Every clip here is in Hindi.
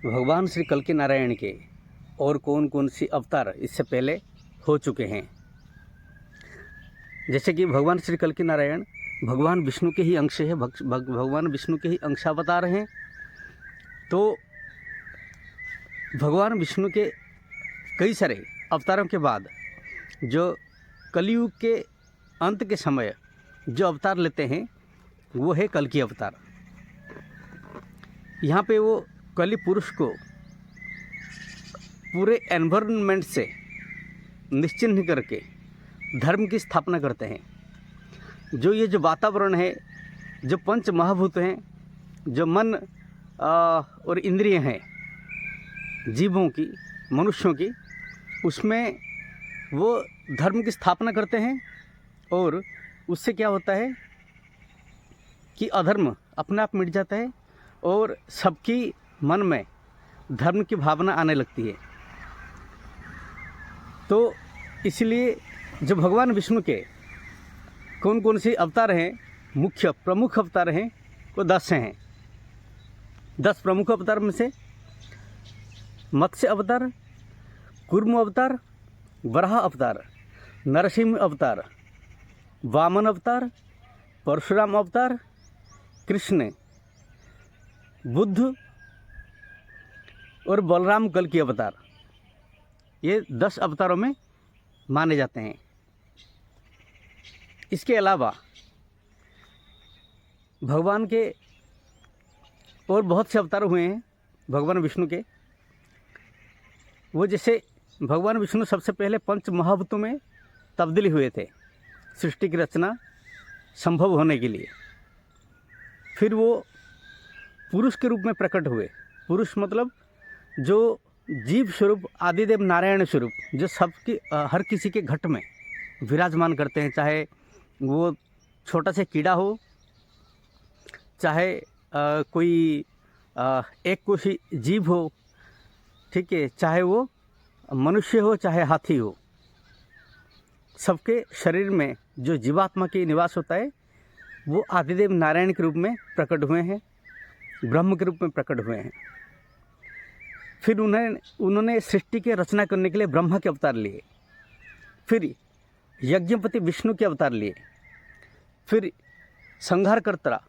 भगवान श्री कल्कि नारायण के और कौन कौन सी अवतार इससे पहले हो चुके हैं। जैसे कि भगवान श्री कल्कि नारायण भगवान विष्णु के ही अंश है, भगवान विष्णु के ही अंशावतार हैं। तो भगवान विष्णु के कई सारे अवतारों के बाद जो कलयुग के अंत के समय जो अवतार लेते हैं वो है कल्कि अवतार। यहाँ पे वो कलि पुरुष को पूरे एनवायरनमेंट से निश्चिह्न करके धर्म की स्थापना करते हैं। जो ये जो वातावरण है, जो पंच महाभूत हैं, जो मन और इंद्रिय हैं जीवों की, मनुष्यों की, उसमें वो धर्म की स्थापना करते हैं। और उससे क्या होता है कि अधर्म अपने आप मिट जाता है और सबकी मन में धर्म की भावना आने लगती है। तो इसलिए जो भगवान विष्णु के कौन कौन से अवतार हैं, मुख्य प्रमुख अवतार हैं, वो 10 हैं। 10 प्रमुख अवतार में से मत्स्य अवतार, कूर्म अवतार, वराह अवतार, नरसिंह अवतार, वामन अवतार, परशुराम अवतार, कृष्ण, बुद्ध और बलराम कल्कि अवतार, ये 10 अवतारों में माने जाते हैं। इसके अलावा भगवान के और बहुत से अवतार हुए हैं भगवान विष्णु के। वो जैसे भगवान विष्णु सबसे पहले पंच महाभूतों में तब्दील हुए थे सृष्टि की रचना संभव होने के लिए। फिर वो पुरुष के रूप में प्रकट हुए। पुरुष मतलब जो जीव स्वरूप आदिदेव नारायण स्वरूप, जो सबकी हर किसी के घट में विराजमान करते हैं, चाहे वो छोटा सा कीड़ा हो, चाहे कोई एक कोशी जीव हो, ठीक है, चाहे वो मनुष्य हो, चाहे हाथी हो, सबके शरीर में जो जीवात्मा की निवास होता है वो आदिदेव नारायण के रूप में प्रकट हुए हैं, ब्रह्म के रूप में प्रकट हुए हैं। फिर उन्होंने सृष्टि की रचना करने के लिए ब्रह्मा के अवतार लिए, फिर यज्ञपति विष्णु के अवतार लिए, फिर संहारकर्ता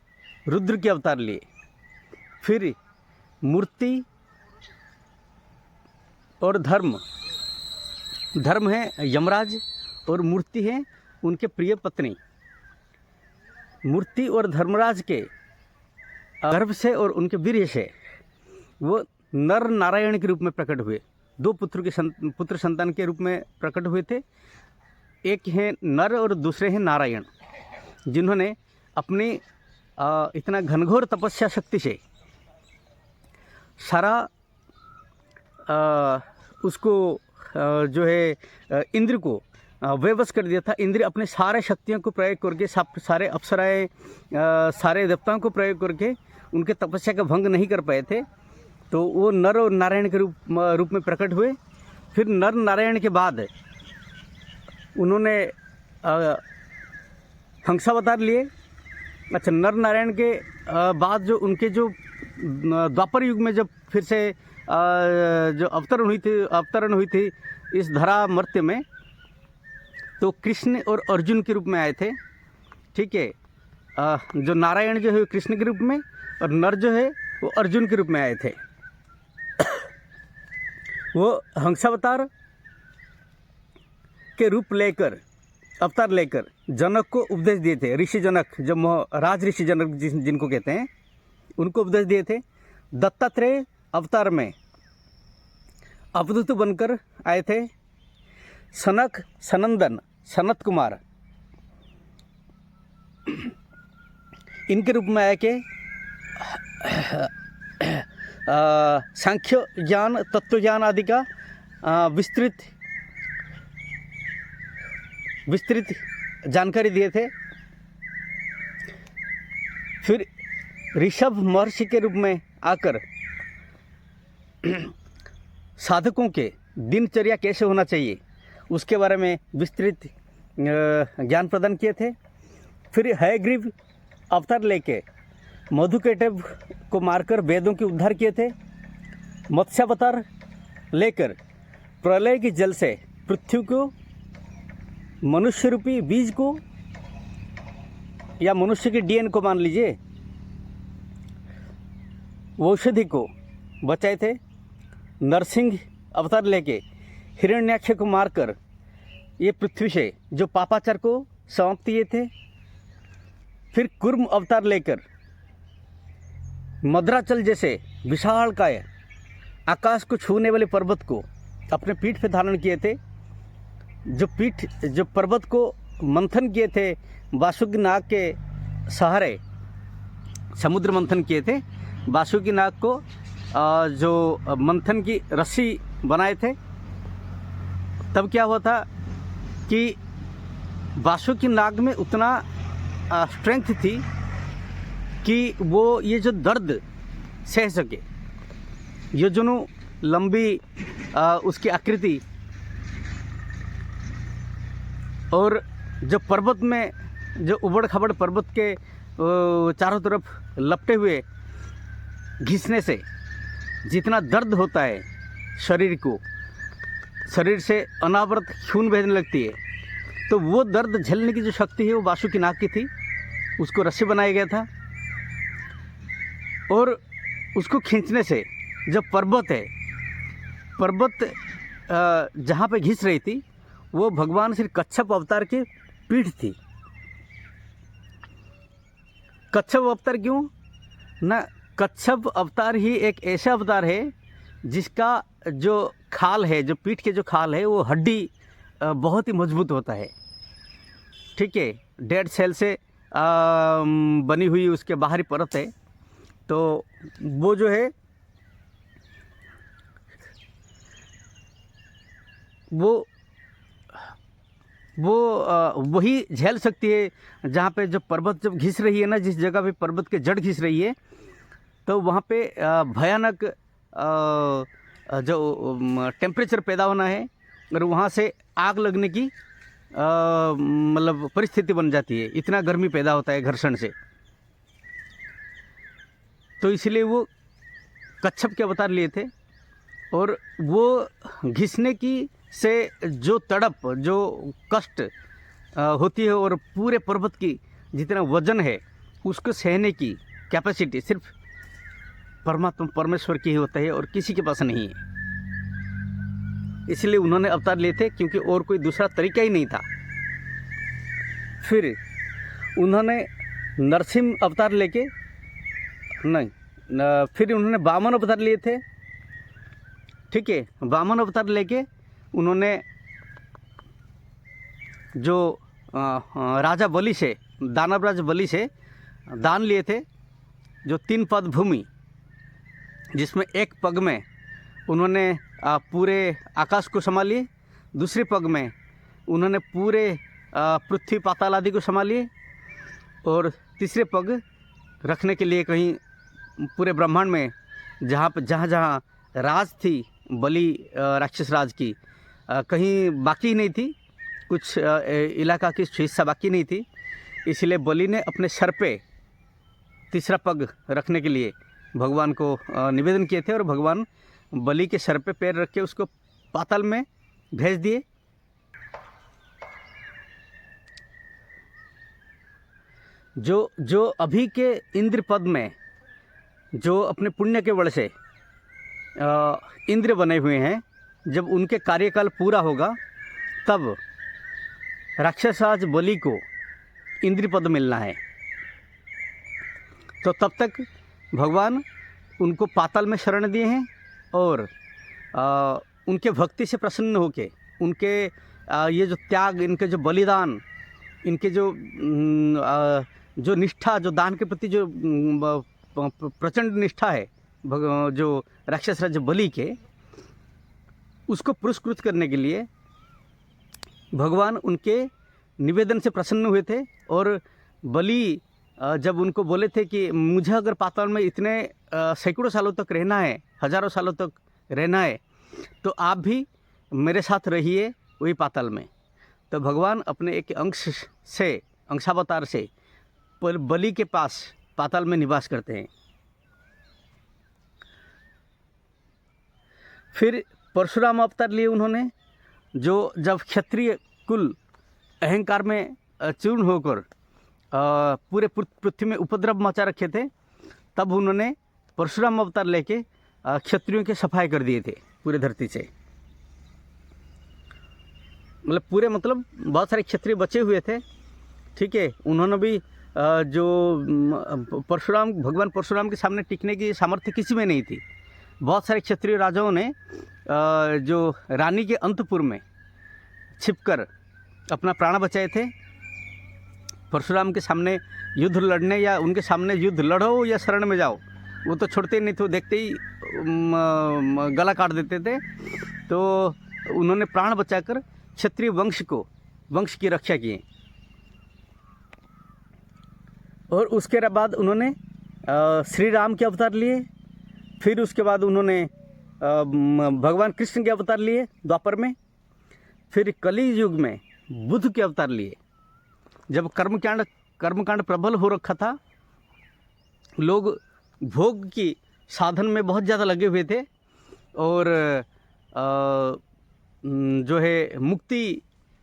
रुद्र के अवतार लिए, फिर मूर्ति और धर्म है यमराज और मूर्ति है उनके प्रिय पत्नी। मूर्ति और धर्मराज के गर्भ से और उनके वीर्य से वो नर नारायण के रूप में प्रकट हुए। 2 पुत्र संतान के रूप में प्रकट हुए थे। एक है नर और दूसरे हैं नारायण, जिन्होंने अपनी इतना घनघोर तपस्या शक्ति से सारा उसको जो है इंद्र को बेबस कर दिया था। इंद्र अपने सारे शक्तियों को प्रयोग करके, सारे अप्सराएं, सारे देवताओं को प्रयोग करके उनके तपस्या का भंग नहीं कर पाए थे। तो वो नर और नारायण के रूप में प्रकट हुए। फिर नर नारायण के बाद उन्होंने हंसावतार लिए। अच्छा, नर नारायण के बाद जो उनके जो द्वापर युग में जब फिर से जो अवतरण हुई थी इस धरा मर्त्य में, तो कृष्ण और अर्जुन के रूप में आए थे। ठीक है, जो नारायण जो है कृष्ण के रूप में और नर जो है वो अर्जुन के रूप में आए थे। वो हंसावतार के रूप लेकर, अवतार लेकर जनक को उपदेश दिए थे। ऋषि जनक, जो राज ऋषि जनक जिनको कहते हैं, उनको उपदेश दिए थे। दत्तात्रेय अवतार में अवधूत बनकर आए थे। सनक, सनंदन, सनत कुमार इनके रूप में आए के सांख्य ज्ञान, तत्व ज्ञान आदि का विस्तृत जानकारी दिए थे। फिर ऋषभ महर्षि के रूप में आकर साधकों के दिनचर्या कैसे होना चाहिए उसके बारे में विस्तृत ज्ञान प्रदान किए थे। फिर हयग्रीव अवतार लेके मधुकैटभ को मारकर वेदों के उद्धार किए थे। मत्स्यावतार लेकर प्रलय के जल से पृथ्वी को, मनुष्य रूपी बीज को या मनुष्य के डीएनए को मान लीजिए, औषधि को बचाए थे। नरसिंह अवतार लेके हिरण्याक्ष को मारकर ये पृथ्वी से जो पापाचार को समाप्त किए थे। फिर कूर्म अवतार लेकर मद्राचल जैसे विशालकाय आकाश को छूने वाले पर्वत को अपने पीठ पे धारण किए थे। जो पर्वत को मंथन किए थे वासुकी नाग के सहारे, समुद्र मंथन किए थे। वासुकी नाग को जो मंथन की रस्सी बनाए थे, तब क्या हुआ था कि वासुकी नाग में उतना स्ट्रेंथ थी कि वो ये जो दर्द सह सके। ये जो लंबी उसकी आकृति और जो पर्वत में जो उबड़ खाबड़ पर्वत के चारों तरफ लपटे हुए घिसने से जितना दर्द होता है शरीर को, शरीर से अनावरत खून बहने लगती है, तो वो दर्द झेलने की जो शक्ति है वो वासुकी नाग की थी। उसको रस्सी बनाया गया था और उसको खींचने से जब पर्वत जहाँ पे घिस रही थी वो भगवान श्री कच्छप अवतार की पीठ थी। कच्छप अवतार क्यों ना? कच्छप अवतार ही एक ऐसा अवतार है जिसका जो खाल है, जो पीठ के जो खाल है, वो हड्डी बहुत ही मजबूत होता है। ठीक है, डेड सेल से बनी हुई उसके बाहरी परत है। तो वो जो है वो वही झेल सकती है जहाँ पे जब पर्वत जब घिस रही है ना, जिस जगह पे पर्वत के जड़ घिस रही है, तो वहाँ पे भयानक जो टेम्परेचर पैदा होना है और वहाँ से आग लगने की मतलब परिस्थिति बन जाती है। इतना गर्मी पैदा होता है घर्षण से। तो इसलिए वो कच्छप के अवतार लिए थे और वो घिसने की से जो तड़प, जो कष्ट होती है और पूरे पर्वत की जितना वजन है उसको सहने की कैपेसिटी सिर्फ परमात्मा परमेश्वर की ही होता है और किसी के पास नहीं है। इसलिए उन्होंने अवतार लिए थे, क्योंकि और कोई दूसरा तरीका ही नहीं था। फिर उन्होंने नरसिंह अवतार लेके फिर उन्होंने वामन अवतार लिए थे। ठीक है, वामन अवतार लेके उन्होंने जो राजा बलि से, दानवराज बलि से दान लिए थे, जो 3 पद भूमि, जिसमें एक पग में उन्होंने पूरे आकाश को संभालिए, दूसरे पग में उन्होंने पूरे पृथ्वी पाताल आदि को संभालिए और तीसरे पग रखने के लिए कहीं पूरे ब्रह्मांड में जहाँ राज थी बलि राक्षस राज की, कहीं बाकी नहीं थी, कुछ इलाका की हिस्सा बाकी नहीं थी। इसलिए बलि ने अपने सर पे तीसरा पग रखने के लिए भगवान को निवेदन किए थे और भगवान बलि के सर पे पैर रख के उसको पाताल में भेज दिए। जो अभी के इंद्र पद में जो अपने पुण्य के बल से इंद्र बने हुए हैं, जब उनके कार्यकाल पूरा होगा तब राक्षसराज बलि को इंद्र पद मिलना है। तो तब तक भगवान उनको पाताल में शरण दिए हैं और उनके भक्ति से प्रसन्न होके उनके ये जो त्याग, इनके जो बलिदान, इनके जो निष्ठा, जो दान के प्रति जो प्रचंड निष्ठा है जो राक्षसराज बलि के, उसको पुरस्कृत करने के लिए भगवान उनके निवेदन से प्रसन्न हुए थे। और बलि जब उनको बोले थे कि मुझे अगर पाताल में इतने सैकड़ों सालों तक रहना है, हजारों सालों तक रहना है, तो आप भी मेरे साथ रहिए वही पाताल में। तो भगवान अपने एक अंश से, अंशावतार से बलि के पास पाताल में निवास करते हैं। फिर परशुराम अवतार लिए उन्होंने, जो जब क्षत्रिय कुल अहंकार में चूर्ण होकर पूरे पृथ्वी में उपद्रव मचा रखे थे, तब उन्होंने परशुराम अवतार लेके क्षत्रियों के सफाई कर दिए थे पूरे धरती से। मतलब बहुत सारे क्षत्रिय बचे हुए थे, ठीक है। उन्होंने भी जो भगवान परशुराम के सामने टिकने की सामर्थ्य किसी में नहीं थी। बहुत सारे क्षत्रिय राजाओं ने जो रानी के अंतपुर में छिपकर अपना प्राण बचाए थे। परशुराम के सामने युद्ध लड़ने या उनके सामने युद्ध लड़ो या शरण में जाओ, वो तो छोड़ते नहीं थे, देखते ही गला काट देते थे। तो उन्होंने प्राण बचाकर क्षत्रिय वंश की रक्षा की। और उसके बाद उन्होंने श्री राम के अवतार लिए। फिर उसके बाद उन्होंने भगवान कृष्ण के अवतार लिए द्वापर में। फिर कली युग में बुद्ध के अवतार लिए। जब कर्मकांड प्रबल हो रखा था, लोग भोग की साधन में बहुत ज़्यादा लगे हुए थे और जो है मुक्ति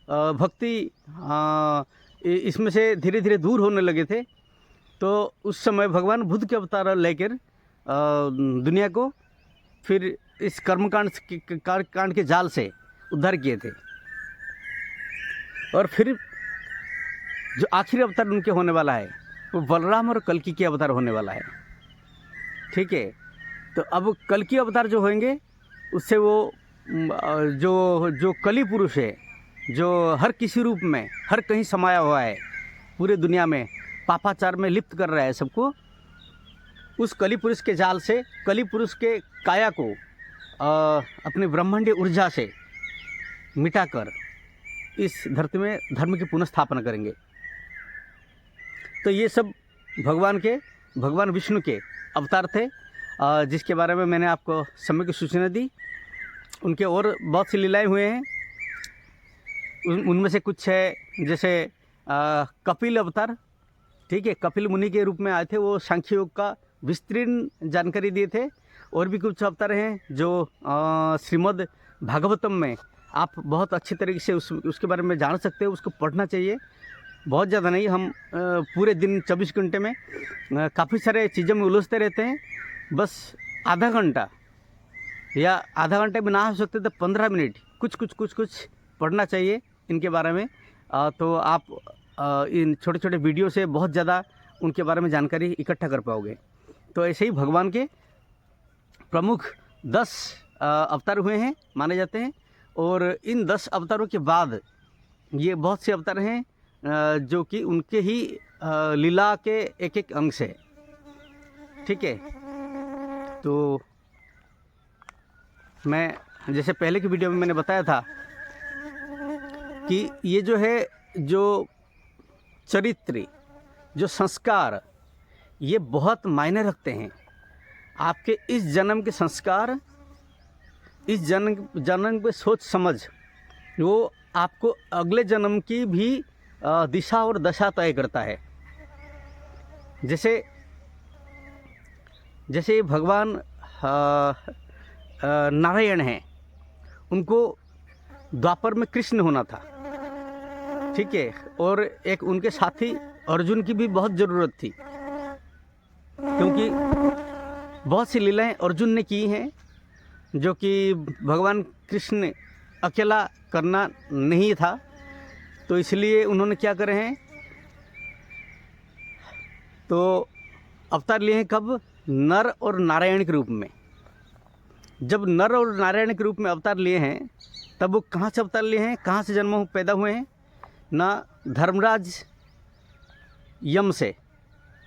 भक्ति इसमें से धीरे धीरे दूर होने लगे थे। तो उस समय भगवान बुद्ध के अवतार लेकर दुनिया को फिर इस कर्मकांड के जाल से उद्धार किए थे। और फिर जो आखिरी अवतार उनके होने वाला है वो बलराम और कल्कि के अवतार होने वाला है, ठीक है। तो अब कल्कि अवतार जो होंगे उससे वो जो कली पुरुष है, जो हर किसी रूप में हर कहीं समाया हुआ है, पूरे दुनिया में पापाचार में लिप्त कर रहा है सबको, उस कली पुरुष के जाल से, कली पुरुष के काया को अपनी ब्रह्मांडीय ऊर्जा से मिटाकर इस धरती में धर्म की पुनः स्थापना करेंगे। तो ये सब भगवान विष्णु के अवतार थे, जिसके बारे में मैंने आपको समय की सूचना दी। उनके और बहुत सी लीलाएं हुए हैं। उनमें से कुछ है जैसे कपिल अवतार, ठीक है। कपिल मुनि के रूप में आए थे, वो सांख्य योग का विस्तृत जानकारी दिए थे। और भी कुछ अवतार हैं जो श्रीमद् भागवतम में आप बहुत अच्छी तरीके से उसके बारे में जान सकते हो। उसको पढ़ना चाहिए, बहुत ज़्यादा नहीं। हम पूरे दिन 24 घंटे में काफ़ी सारे चीज़ों में उलझते रहते हैं। बस आधा घंटा या आधा घंटे में ना हो सकते तो 15 मिनट कुछ पढ़ना चाहिए इनके बारे में। तो आप इन छोटे छोटे वीडियो से बहुत ज़्यादा उनके बारे में जानकारी इकट्ठा कर पाओगे। तो ऐसे ही भगवान के प्रमुख 10 अवतार हुए हैं माने जाते हैं। और इन 10 अवतारों के बाद ये बहुत से अवतार हैं जो कि उनके ही लीला के एक एक अंग है, ठीक है। तो मैं जैसे पहले की वीडियो में मैंने बताया था कि ये जो है, जो चरित्र, जो संस्कार, ये बहुत मायने रखते हैं। आपके इस जन्म के संस्कार, इस जन्म पे सोच समझ, वो आपको अगले जन्म की भी दिशा और दशा तय करता है। जैसे भगवान नारायण हैं, उनको द्वापर में कृष्ण होना था, ठीक है। और एक उनके साथी अर्जुन की भी बहुत ज़रूरत थी, क्योंकि बहुत सी लीलाएं अर्जुन ने की हैं जो कि भगवान कृष्ण अकेला करना नहीं था। तो इसलिए उन्होंने क्या करे हैं, तो अवतार लिए हैं कब? नर और नारायण के रूप में। जब नर और नारायण के रूप में अवतार लिए हैं, तब वो कहाँ से अवतार लिए हैं, कहाँ से पैदा हुए हैं ना? धर्मराज यम से,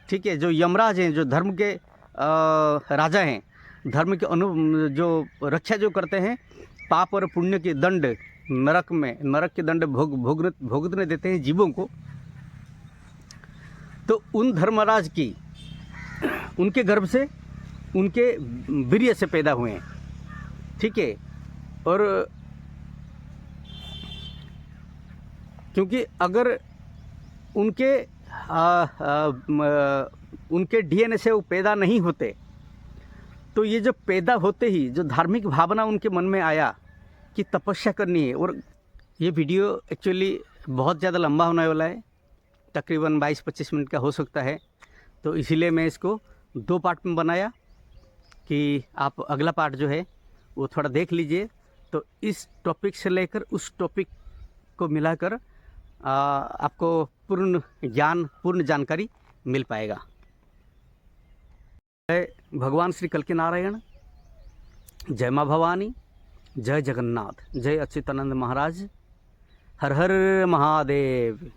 ठीक है। जो यमराज हैं, जो धर्म के राजा हैं, धर्म के जो रक्षा जो करते हैं, पाप और पुण्य के दंड नरक के दंड भोगने देते हैं जीवों को। तो उन धर्मराज की, उनके गर्भ से, उनके वीर्य से पैदा हुए हैं, ठीक है। और क्योंकि अगर उनके डीएनए से वो पैदा नहीं होते तो ये जो पैदा होते ही जो धार्मिक भावना उनके मन में आया कि तपस्या करनी है। और ये वीडियो एक्चुअली बहुत ज़्यादा लंबा होने वाला है, तकरीबन 22-25 मिनट का हो सकता है, तो इसीलिए मैं इसको 2 पार्ट में बनाया कि आप अगला पार्ट जो है वो थोड़ा देख लीजिए, तो इस टॉपिक से लेकर उस टॉपिक को मिलाकर आपको पूर्ण ज्ञान, पूर्ण जानकारी मिल पाएगा। जय भगवान श्री कल्कि नारायण, जय माँ भवानी, जय जगन्नाथ, जय अच्युतानंद महाराज, हर हर महादेव।